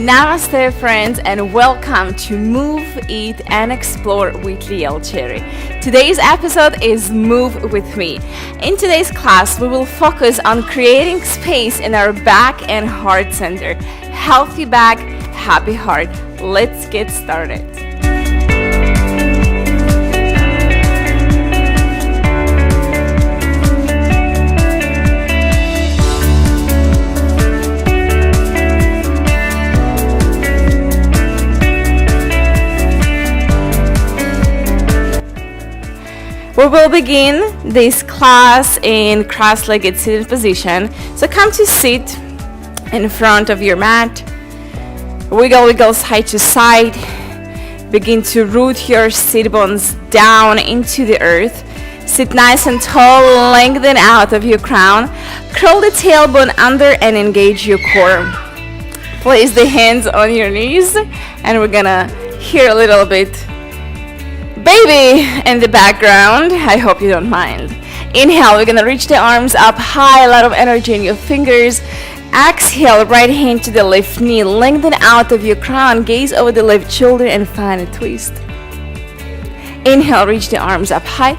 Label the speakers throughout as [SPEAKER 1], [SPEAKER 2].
[SPEAKER 1] Namaste friends, and welcome to Move, Eat and Explore with Liel Cheri. Today's episode is Move with Me. In today's class, we will focus on creating space in our back and heart center. Healthy back, happy heart. Let's get started. We will begin this class in cross-legged seated position. So come to sit in front of your mat. Wiggle side to side. Begin to root your sit bones down into the earth. Sit nice and tall, lengthen out of your crown. Curl the tailbone under and engage your core. Place the hands on your knees, and we're gonna hear a little bit baby in the background. I hope you don't mind. Inhale, we're gonna reach the arms up high, a lot of energy in your fingers. Exhale, right hand to the left knee, lengthen out of your crown, gaze over the left shoulder and find a twist. Inhale, reach the arms up high.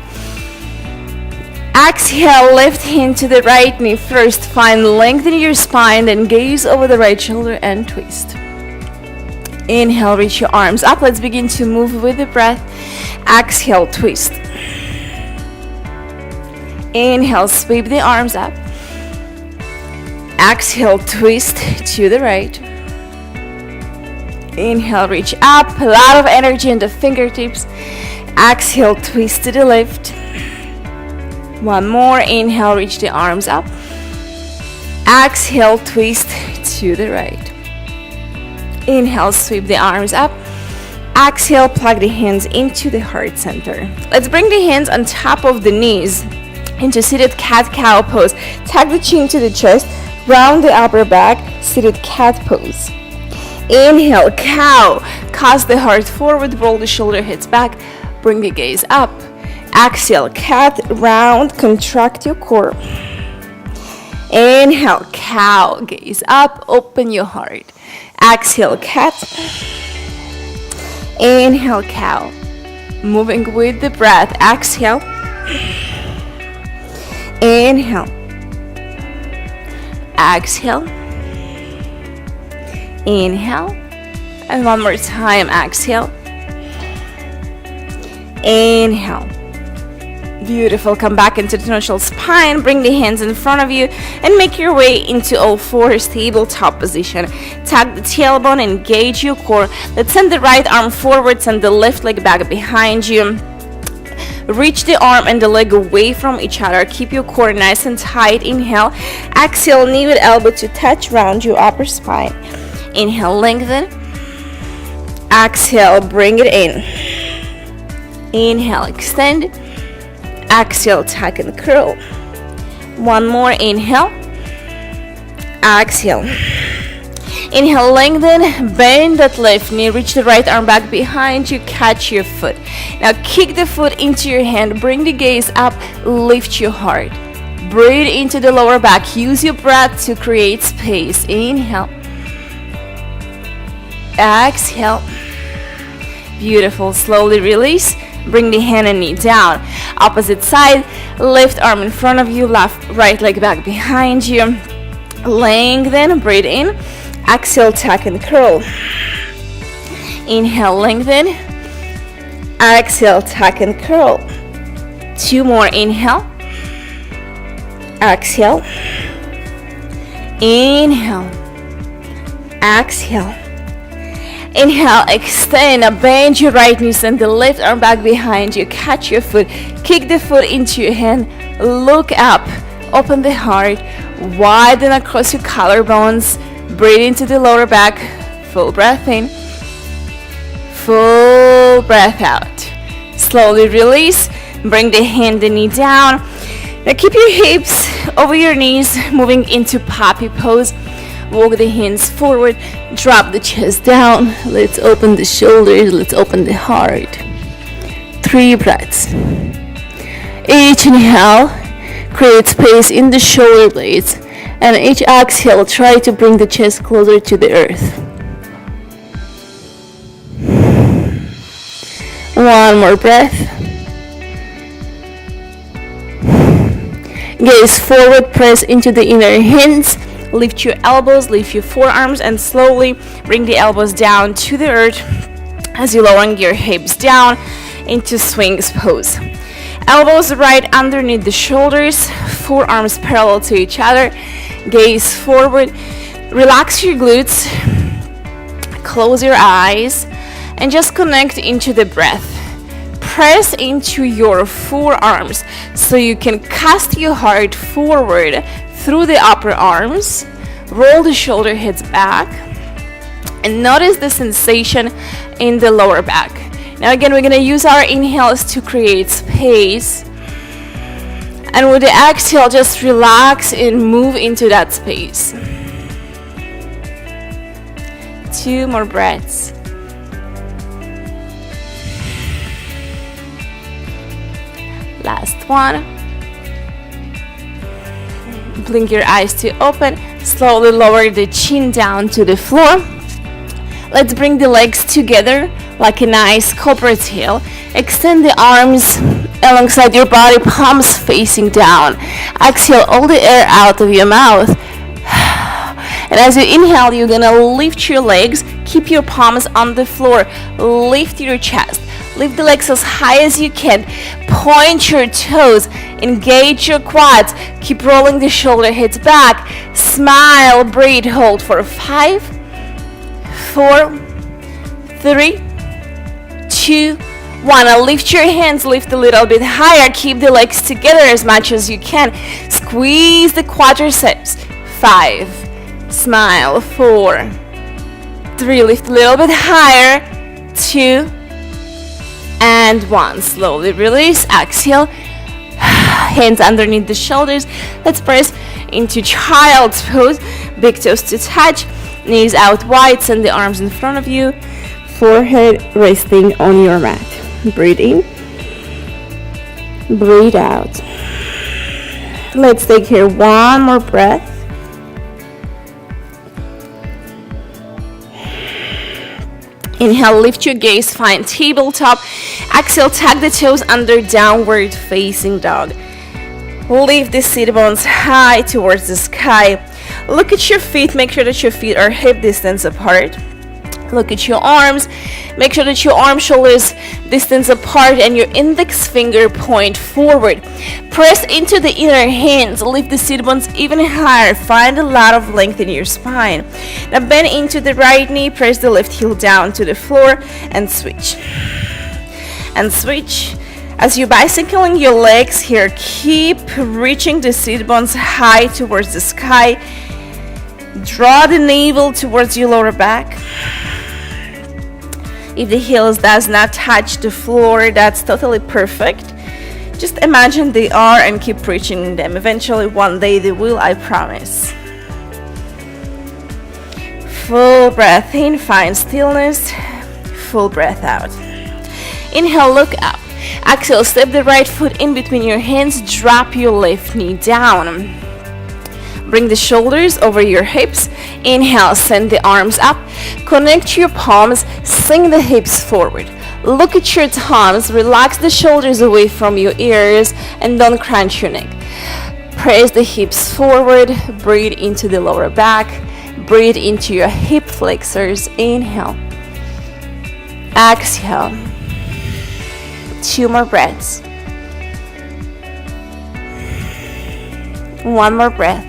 [SPEAKER 1] Exhale, left hand to the right knee first, find length in your spine, then gaze over the right shoulder and twist. Inhale, reach your arms up. Let's begin to move with the breath. Exhale, twist. Inhale, sweep the arms up. Exhale, twist to the right. Inhale, reach up. A lot of energy in the fingertips. Exhale, twist to the left. One more. Inhale, reach the arms up. Exhale, twist to the right. Inhale, sweep the arms up. Exhale, plug the hands into the heart center. Let's bring the hands on top of the knees into seated cat-cow pose. Tuck the chin to the chest, round the upper back, seated cat pose. Inhale, cow. Cast the heart forward, roll the shoulder heads back, bring the gaze up. Exhale, cat, round, contract your core. Inhale, cow, gaze up, open your heart. Exhale, cat. Inhale, cow. Moving with the breath. Exhale. Inhale. Exhale. Inhale. And one more time. Exhale. Inhale. Beautiful. Come back into the neutral spine. Bring the hands in front of you and make your way into all fours, tabletop position. Tuck the tailbone, engage your core. Let's send the right arm forward, send the left leg back behind you. Reach the arm and the leg away from each other. Keep your core nice and tight. Inhale. Exhale, knee with elbow to touch, round your upper spine. Inhale, lengthen. Exhale, bring it in. Inhale, extend. Exhale, tuck and curl. One more. Inhale. Exhale. Inhale, lengthen. Bend that left knee. Reach the right arm back behind you. Catch your foot. Now kick the foot into your hand. Bring the gaze up. Lift your heart. Breathe into the lower back. Use your breath to create space. Inhale. Exhale. Beautiful. Slowly release. Bring the hand and knee down. Opposite side, left arm in front of you, right leg back behind you. Lengthen, breathe in. Exhale, tuck and curl. Inhale, lengthen. Exhale, tuck and curl. Two more. Inhale. Exhale. Inhale. Exhale. Inhale, extend, bend your right knee, send the left arm back behind you, catch your foot, kick the foot into your hand, look up, open the heart, widen across your collarbones, breathe into the lower back, full breath in, full breath out. Slowly release, bring the hand and knee down. Now keep your hips over your knees, moving into puppy pose. Walk the hands forward, drop the chest down. Let's open the shoulders, let's open the heart. 3 breaths. Each inhale, create space in the shoulder blades. And each exhale, try to bring the chest closer to the earth. One more breath. Gaze forward, press into the inner hands. Lift your elbows, lift your forearms, and slowly bring the elbows down to the earth as you lower your hips down into swings pose. Elbows right underneath the shoulders, forearms parallel to each other. Gaze forward, relax your glutes, close your eyes, and just connect into the breath. Press into your forearms so you can cast your heart forward through the upper arms. Roll the shoulder heads back and notice the sensation in the lower back. Now again, we're going to use our inhales to create space, and with the exhale, just relax and move into that space. 2 more breaths. Last one. Blink your eyes to open. Slowly lower the chin down to the floor. Let's bring the legs together like a nice cobra tail. Extend the arms alongside your body, palms facing down. Exhale all the air out of your mouth. And as you inhale, you're gonna lift your legs. Keep your palms on the floor. Lift your chest. Lift the legs as high as you can. Point your toes. Engage your quads. Keep rolling the shoulder heads back. Smile, breathe, hold for 5, 4, 3, 2, 1. Now lift your hands, lift a little bit higher. Keep the legs together as much as you can. Squeeze the quadriceps. 5, smile. 4, 3, lift a little bit higher. 2, and 1. Slowly release. Exhale. Hands underneath the shoulders. Let's press into child's pose. Big toes to touch. Knees out wide. Send the arms in front of you. Forehead resting on your mat. Breathe in. Breathe out. Let's take here one more breath. Inhale, lift your gaze, find tabletop. Exhale, tag the toes under downward facing dog. Lift the sit bones high towards the sky. Look at your feet, make sure that your feet are hip distance apart. Look at your arms, make sure that your arm shoulders distance apart and your index finger point forward. Press into the inner hands, lift the sit bones even higher, find a lot of length in your spine. Now bend into the right knee, press the left heel down to the floor and switch. And switch. As you're bicycling your legs here, keep reaching the sit bones high towards the sky. Draw the navel towards your lower back. If the heels does not touch the floor, that's totally perfect. Just imagine they are and keep reaching them. Eventually, one day they will, I promise. Full breath in, find stillness. Full breath out. Inhale, look up. Exhale, step the right foot in between your hands. Drop your left knee down. Bring the shoulders over your hips. Inhale, send the arms up. Connect your palms, sink the hips forward. Look at your thumbs, relax the shoulders away from your ears and don't crunch your neck. Press the hips forward, breathe into the lower back, breathe into your hip flexors. Inhale. Exhale. 2 more breaths. 1 more breath.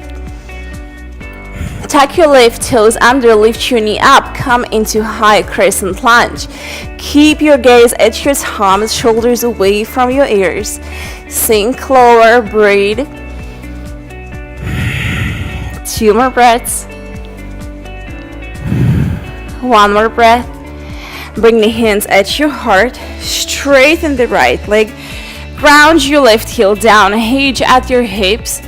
[SPEAKER 1] Tuck your left toes under, lift your knee up, come into high crescent lunge. Keep your gaze at your thumbs, shoulders away from your ears. Sink lower, breathe. 2 more breaths. 1 more breath. Bring the hands at your heart, straighten the right leg, ground your left heel down, hinge at your hips.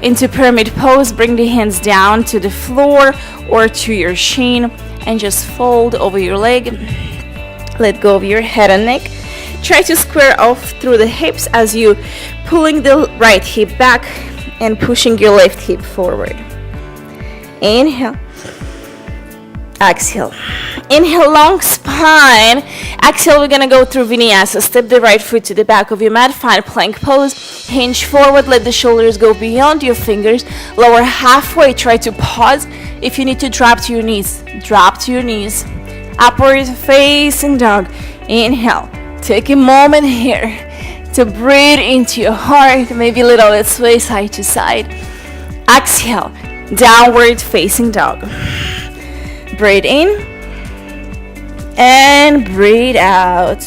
[SPEAKER 1] Into pyramid pose, bring the hands down to the floor or to your shin and just fold over your leg. Let go of your head and neck. Try to square off through the hips as you pulling the right hip back and pushing your left hip forward. Inhale. Exhale. Inhale, long spine. Exhale, we're gonna go through vinyasa. Step the right foot to the back of your mat. Find plank pose. Hinge forward. Let the shoulders go beyond your fingers. Lower halfway. Try to pause. If you need to drop to your knees, drop to your knees. Upward facing dog. Inhale. Take a moment here to breathe into your heart. Maybe a little bit sway side to side. Exhale. Downward facing dog. Breathe in. And breathe out.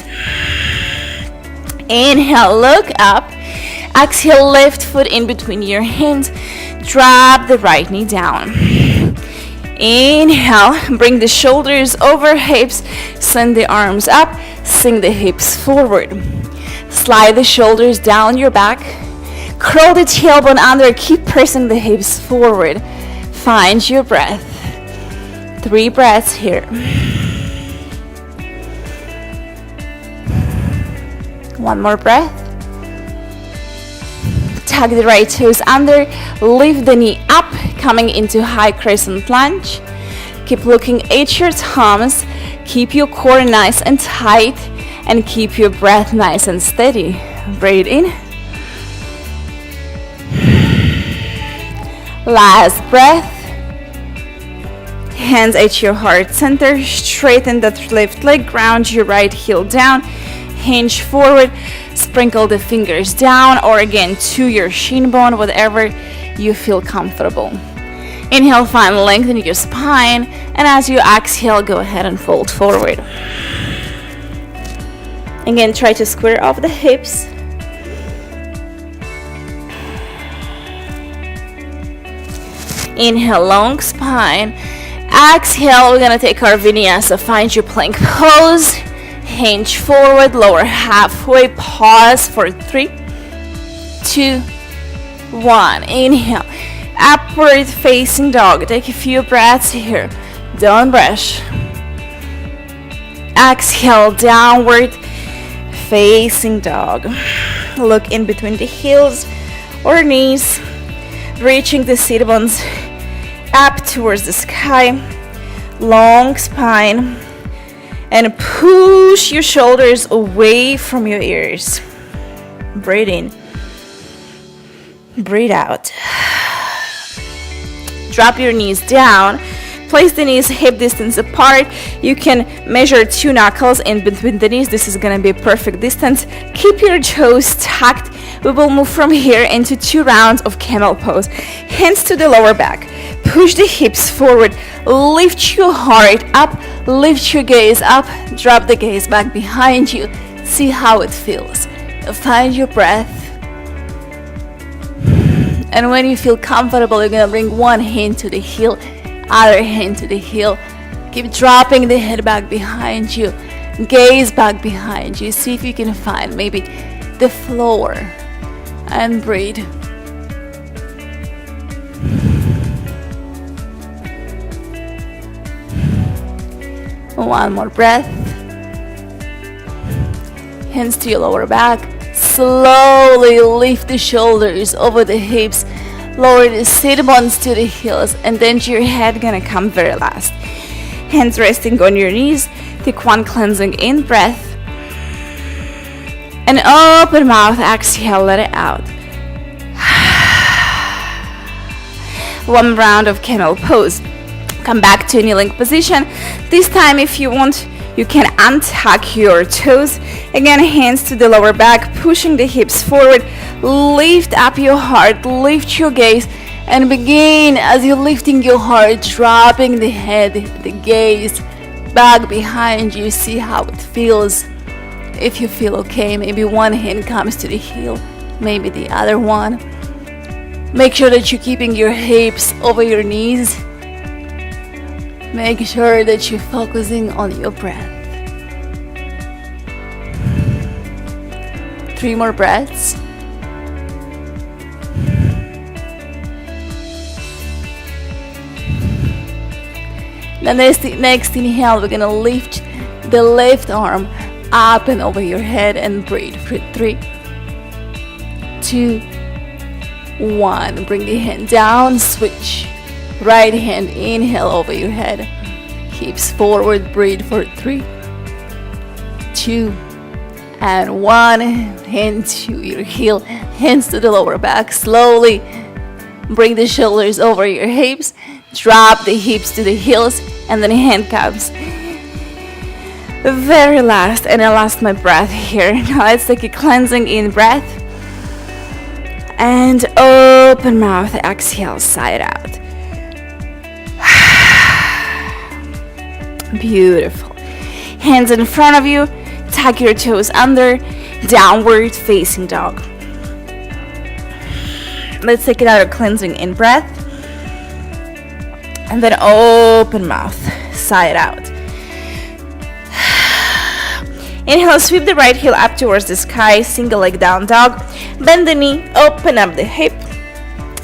[SPEAKER 1] Inhale, look up. Exhale, left foot in between your hands. Drop the right knee down. Inhale, bring the shoulders over hips. Send the arms up. Sink the hips forward. Slide the shoulders down your back. Curl the tailbone under. Keep pressing the hips forward. Find your breath. 3 breaths here. One more breath. Tuck the right toes under. Lift the knee up, coming into high crescent lunge. Keep looking at your thumbs. Keep your core nice and tight. And keep your breath nice and steady. Breathe in. Last breath. Hands at your heart center. Straighten that left leg. Ground your right heel down. Hinge forward, sprinkle the fingers down or again to your shin bone, whatever you feel comfortable. Inhale, find length in your spine, and as you exhale, go ahead and fold forward. Again, try to square off the hips. Inhale, long spine. Exhale, we're gonna take our vinyasa. Find your plank pose. Hinge forward, lower halfway, pause for 3, 2, 1. Inhale, upward facing dog. Take a few breaths here. Don't rush. Exhale, downward facing dog. Look in between the heels or knees, reaching the sit bones up towards the sky. Long spine. And push your shoulders away from your ears. Breathe in. Breathe out. Drop your knees down. Place the knees hip distance apart. You can measure 2 knuckles in between the knees. This is going to be a perfect distance. Keep your toes tucked. We will move from here into 2 rounds of camel pose. Hands to the lower back. Push the hips forward. Lift your heart up. Lift your gaze up. Drop the gaze back behind you. See how it feels. Find your breath. And when you feel comfortable, you're going to bring one hand to the heel, other hand to the heel. Keep dropping the head back behind you. Gaze back behind you. See if you can find maybe the floor. And breathe. One more breath. Hands to your lower back. Slowly lift the shoulders over the hips. Lower the sit bones to the heels, and then your head gonna come very last. Hands resting on your knees. Take one cleansing in breath. And open mouth, exhale, let it out. One round of camel pose. Come back to kneeling position. This time, if you want, you can untuck your toes. Again, hands to the lower back, pushing the hips forward. Lift up your heart, lift your gaze, and begin as you're lifting your heart, dropping the head, the gaze back behind you. See how it feels. If you feel okay, maybe one hand comes to the heel, maybe the other one. Make sure that you're keeping your hips over your knees. Make sure that you're focusing on your breath. 3 more breaths. The next inhale, we're gonna lift the left arm up and over your head and breathe for 3, 2, 1. Bring the hand down, switch. Right hand, inhale over your head. hips forward. Breathe for 3, 2, and 1. Hand to your heel, hands to the lower back. Slowly bring the shoulders over your hips. Drop the hips to the heels and then handcuffs. Very last, and I lost my breath here. Now let's take a cleansing in breath. And open mouth, exhale, side out. Beautiful. Hands in front of you, tuck your toes under, downward facing dog. Let's take another cleansing in breath. And then open mouth, side out. Inhale, sweep the right heel up towards the sky, single leg down dog. Bend the knee, open up the hip.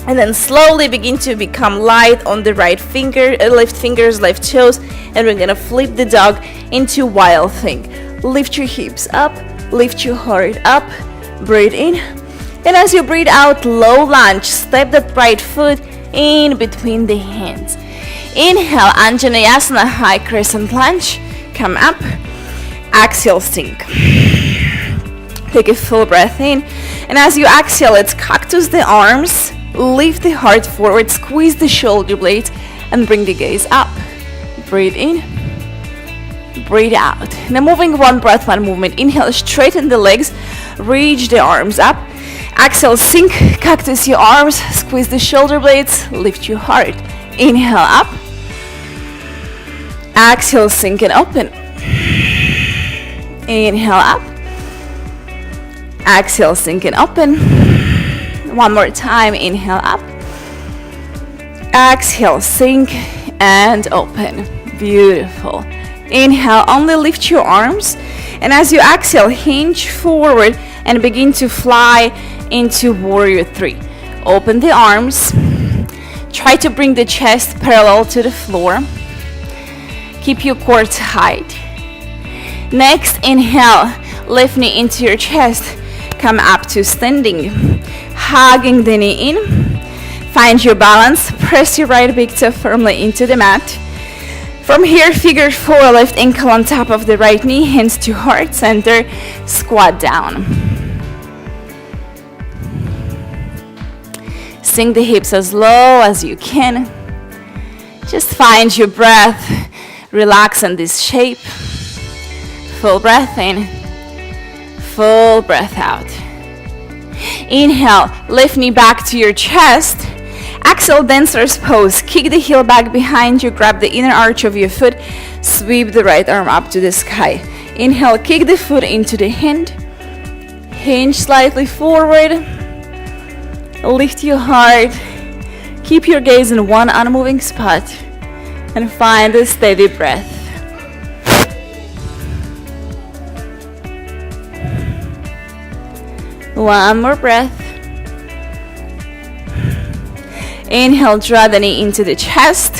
[SPEAKER 1] And then slowly begin to become light on the right finger, lift fingers, lift toes. And we're gonna flip the dog into wild thing. Lift your hips up, lift your heart up, breathe in. And as you breathe out, low lunge, step that right foot in between the hands. Inhale, Anjaneyasana, high crescent lunge, come up. Exhale, sink. Take a full breath in. And as you exhale, let's cactus the arms, lift the heart forward, squeeze the shoulder blades, and bring the gaze up. Breathe in, breathe out. Now moving one breath, one movement. Inhale, straighten the legs, reach the arms up. Exhale, sink, cactus your arms, squeeze the shoulder blades, lift your heart. Inhale, up. Exhale, sink and open. Inhale, up. Exhale, sink and open. One more time. Inhale, up. Exhale, sink and open. Beautiful. Inhale, only lift your arms. And as you exhale, hinge forward and begin to fly into Warrior 3. Open the arms. Try to bring the chest parallel to the floor. Keep your core tight. Next, inhale, lift knee into your chest. Come up to standing. Hugging the knee in. Find your balance. Press your right big toe firmly into the mat. From here, figure 4, left ankle on top of the right knee, hands to heart center, squat down. Sink the hips as low as you can. Just find your breath. Relax in this shape. Full breath in. Full breath out. Inhale, lift knee back to your chest. Exhale, dancer's pose. Kick the heel back behind you. Grab the inner arch of your foot. Sweep the right arm up to the sky. Inhale, kick the foot into the hand. Hinge slightly forward. Lift your heart. Keep your gaze in one unmoving spot. And find a steady breath. One more breath. Inhale, draw the knee into the chest.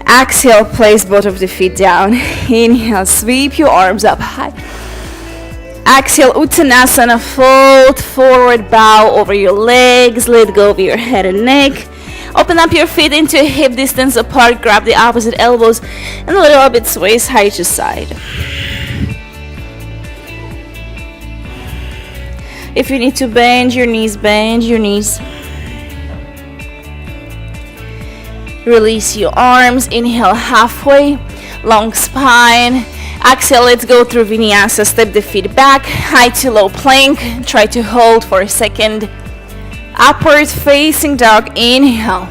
[SPEAKER 1] Exhale, place both of the feet down. Inhale, sweep your arms up high. Exhale, Uttanasana, fold forward, bow over your legs. Let go of your head and neck. Open up your feet into hip distance apart. Grab the opposite elbows and a little bit sway side to side. If you need to bend your knees, bend your knees. Release your arms. Inhale halfway, long spine. Exhale, let's go through vinyasa. Step the feet back, high to low plank. Try to hold for a second. Upward facing dog. Inhale.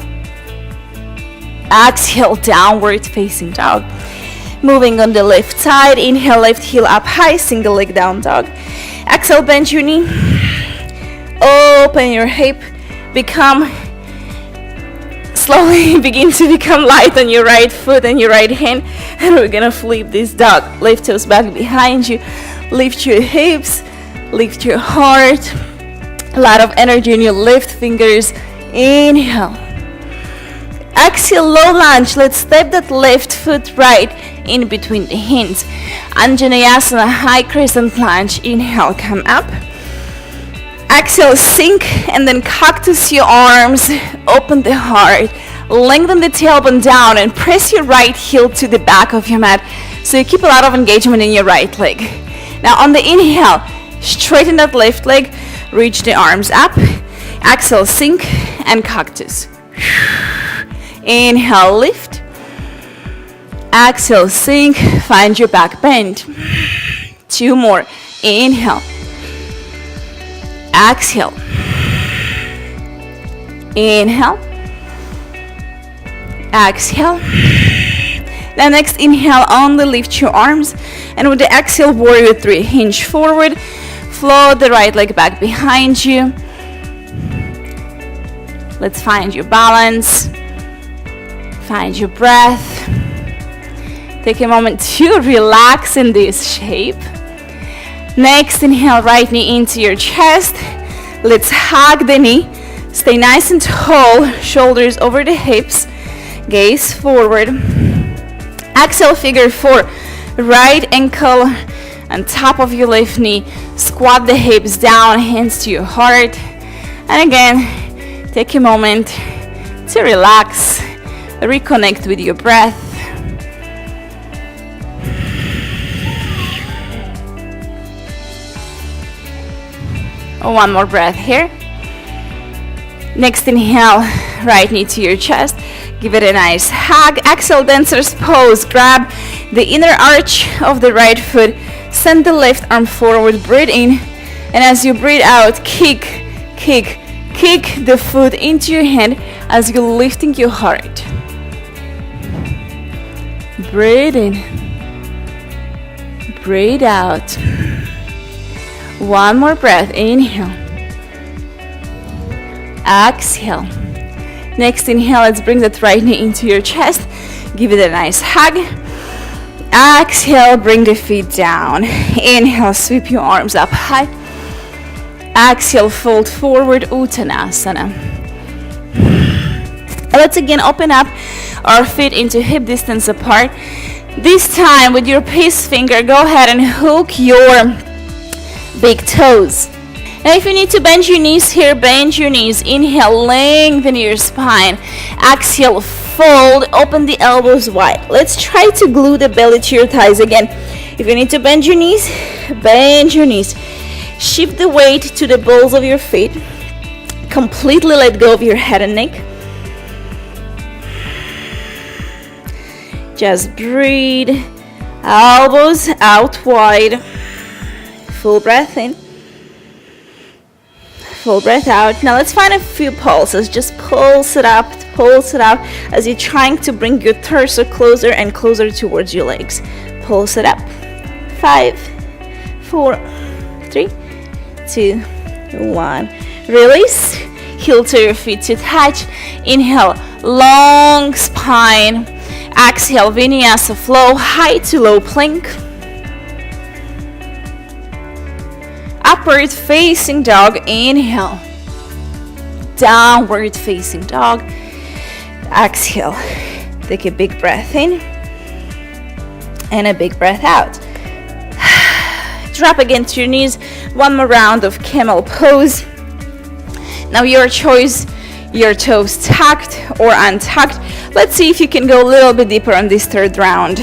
[SPEAKER 1] Exhale, downward facing dog. Moving on the left side. Inhale, left heel up high, single leg down dog. Exhale, bend your knee. Open your hip. Slowly begin to become light on your right foot and your right hand. And we're gonna flip this dog. Lift toes back behind you. Lift your hips. Lift your heart. A lot of energy in your left fingers. Inhale. Exhale, low lunge. Let's step that left foot right in between the hands. Anjaneyasana, high crescent lunge. Inhale, come up. Exhale, sink, and then cactus your arms. Open the heart. Lengthen the tailbone down and press your right heel to the back of your mat so you keep a lot of engagement in your right leg. Now on the inhale, straighten that left leg, reach the arms up. Exhale, sink and cactus. Inhale, lift. Exhale, sink, find your back bend. 2 more. Inhale. Exhale. Inhale. Exhale. The next inhale, only lift your arms. And with the exhale, warrior 3. Hinge forward. Float the right leg back behind you. Let's find your balance. Find your breath. Take a moment to relax in this shape. Next, inhale, right knee into your chest. Let's hug the knee. Stay nice and tall, shoulders over the hips. Gaze forward. Exhale, figure 4. Right ankle on top of your left knee. Squat the hips down, hands to your heart. And again, take a moment to relax. Reconnect with your breath. One more breath here. Next inhale, right knee to your chest. Give it a nice hug. Exhale, dancer's pose. Grab the inner arch of the right foot. Send the left arm forward. Breathe in. And as you breathe out, kick the foot into your hand as you're lifting your heart. Breathe in. Breathe out. One more breath. Inhale. Exhale. Next inhale, let's bring that right knee into your chest. Give it a nice hug. Exhale, bring the feet down. Inhale, sweep your arms up high. Exhale, fold forward, Uttanasana. Let's again open up our feet into hip distance apart. This time with your peace finger, go ahead and hook your big toes. Now if you need to bend your knees here, bend your knees. Inhale, lengthen your spine. Exhale, fold, open the elbows wide. Let's try to glue the belly to your thighs again. If you need to bend your knees, bend your knees. Shift the weight to the balls of your feet. Completely let go of your head and neck. Just breathe. Elbows out wide. Full breath in. Full breath out. Now let's find a few pulses. Just pulse it up, pulse it out as you're trying to bring your torso closer and closer towards your legs. Pulse it up. 5, 4, 3, 2, 1. Release. Heel to your feet to touch. Inhale, long spine. Exhale, vinyasa flow, high to low plank. Upward facing dog. Inhale. Downward facing dog. Exhale. Take a big breath in and a big breath out. Drop again to your knees. One more round of camel pose. Now your choice, your toes tucked or untucked. Let's see if you can go a little bit deeper on this third round.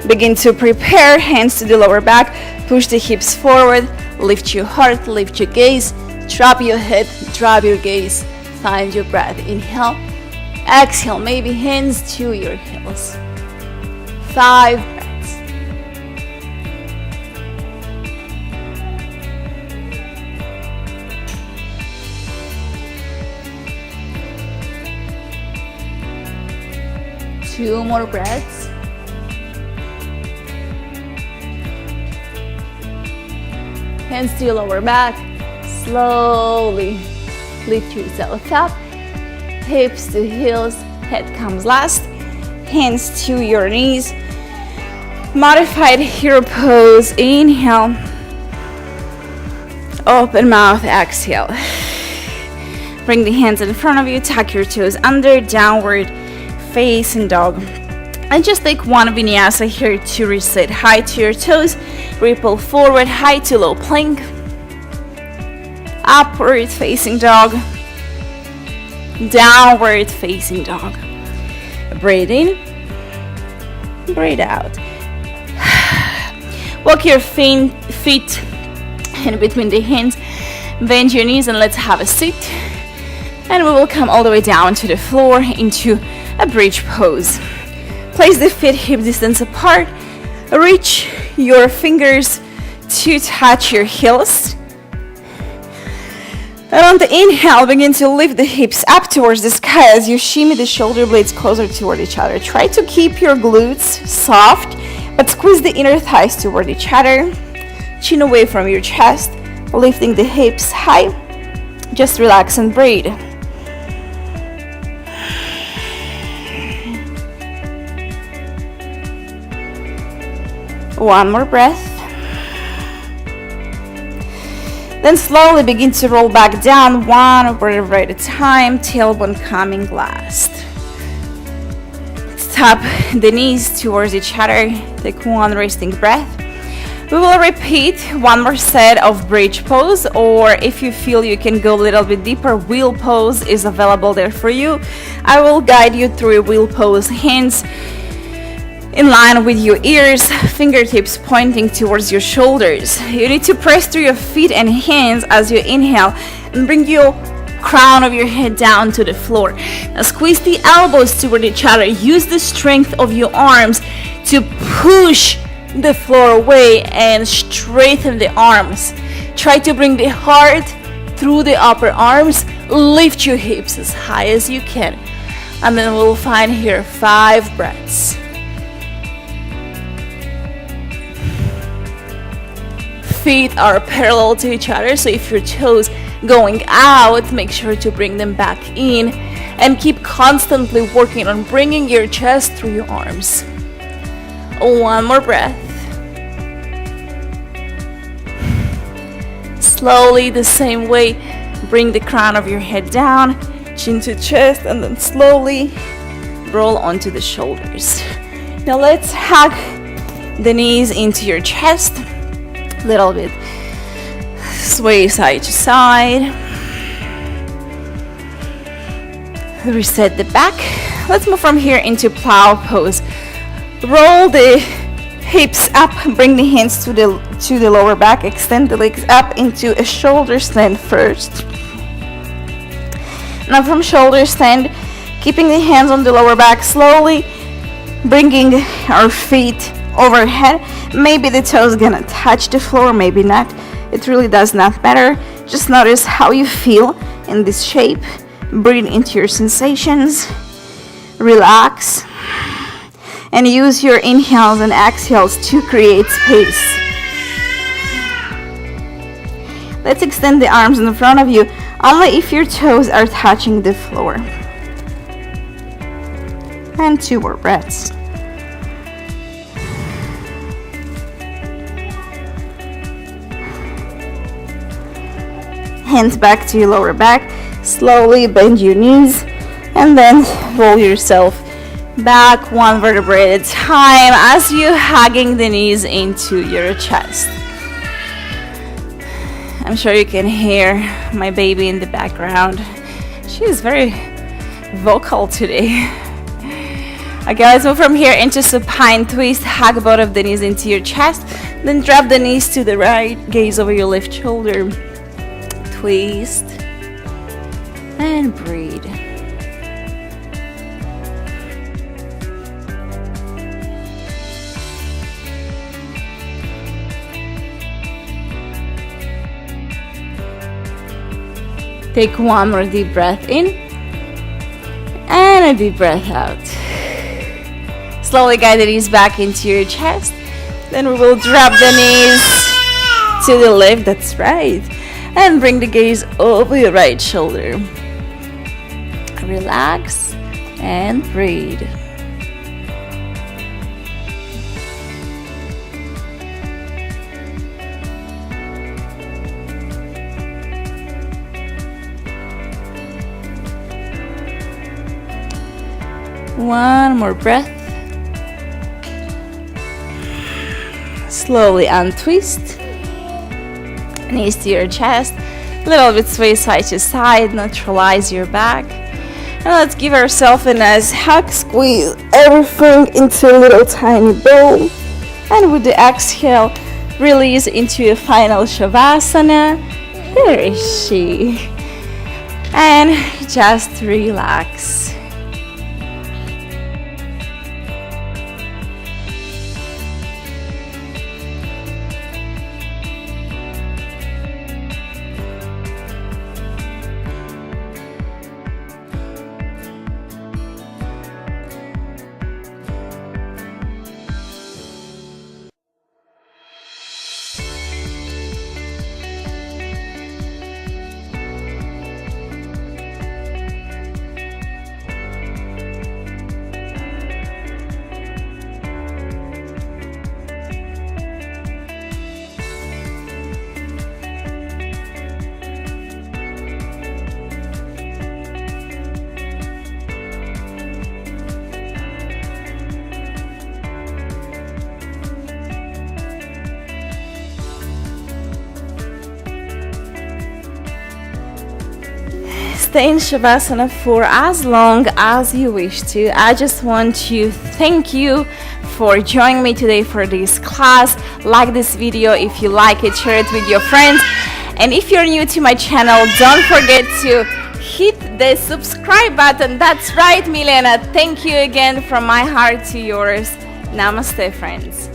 [SPEAKER 1] Begin to prepare, hands to the lower back, push the hips forward, lift your heart, lift your gaze, drop your head, drop your gaze, find your breath. Inhale, exhale, maybe hands to your heels. 5 breaths. Two more breaths. Hands to your lower back. Slowly lift yourself up. Hips to heels. Head comes last. Hands to your knees. Modified hero pose. Inhale. Open mouth. Exhale. Bring the hands in front of you. Tuck your toes under. Downward facing dog. And just take one vinyasa here to reset. High to your toes. Ripple forward, high to low plank. Upward facing dog. Downward facing dog. Breathe in, breathe out. Walk your feet in between the hands, bend your knees, and let's have a seat. And we will come all the way down to the floor into a bridge pose. Place the feet hip distance apart. Reach your fingers to touch your heels. And on the inhale, begin to lift the hips up towards the sky as you shimmy the shoulder blades closer toward each other. Try to keep your glutes soft, but squeeze the inner thighs toward each other. Chin away from your chest, lifting the hips high. Just relax and breathe. One more breath. Then slowly begin to roll back down, one vertebra at a time, tailbone coming last. Tap the knees towards each other. Take one resting breath. We will repeat one more set of bridge pose, or if you feel you can go a little bit deeper, wheel pose is available there for you. I will guide you through a wheel pose, hands in line with your ears, fingertips pointing towards your shoulders. You need to press through your feet and hands as you inhale and bring your crown of your head down to the floor. Now squeeze the elbows toward each other. Use the strength of your arms to push the floor away and straighten the arms. Try to bring the heart through the upper arms. Lift your hips as high as you can. And then we'll find here 5 breaths. Feet are parallel to each other, so if your toes going out, make sure to bring them back in and keep constantly working on bringing your chest through your arms. One more breath. Slowly, the same way, bring the crown of your head down, chin to chest, and then slowly roll onto the shoulders. Now let's hug the knees into your chest. Little bit sway side to side. Reset the back. Let's move from here into plow pose. Roll the hips up, bring the hands to the lower back, extend the legs up into a shoulder stand first. Now from shoulder stand, keeping the hands on the lower back, slowly bringing our feet overhead. Maybe the toes gonna touch the floor, maybe not. It really does not matter. Just notice how you feel in this shape. Breathe into your sensations. Relax. And use your inhales and exhales to create space. Let's extend the arms in front of you, only if your toes are touching the floor. And 2 more breaths. Hands back to your lower back. Slowly bend your knees and then roll yourself back 1 vertebra at a time as you're hugging the knees into your chest. I'm sure you can hear my baby in the background. She is very vocal today. Okay, let's move from here into supine twist. Hug both of the knees into your chest. Then drop the knees to the right. Gaze over your left shoulder. Twist and breathe. Take 1 more deep breath in and a deep breath out. Slowly guide the knees back into your chest. Then we will drop the knees to the left. That's right. And bring the gaze over your right shoulder. Relax and breathe. One more breath. Slowly untwist. Knees to your chest. A little bit sway side to side. Neutralize your back. And let's give ourselves a nice hug, squeeze everything into a little tiny bowl. And with the exhale, release into a final Shavasana. There is she. And just relax. Stay in Shavasana for as long as you wish to. I just want to thank you for joining me today for this class. Like this video if you like it, share it with your friends. And if you're new to my channel, don't forget to hit the subscribe button. That's right, Milena. Thank you again from my heart to yours. Namaste, friends.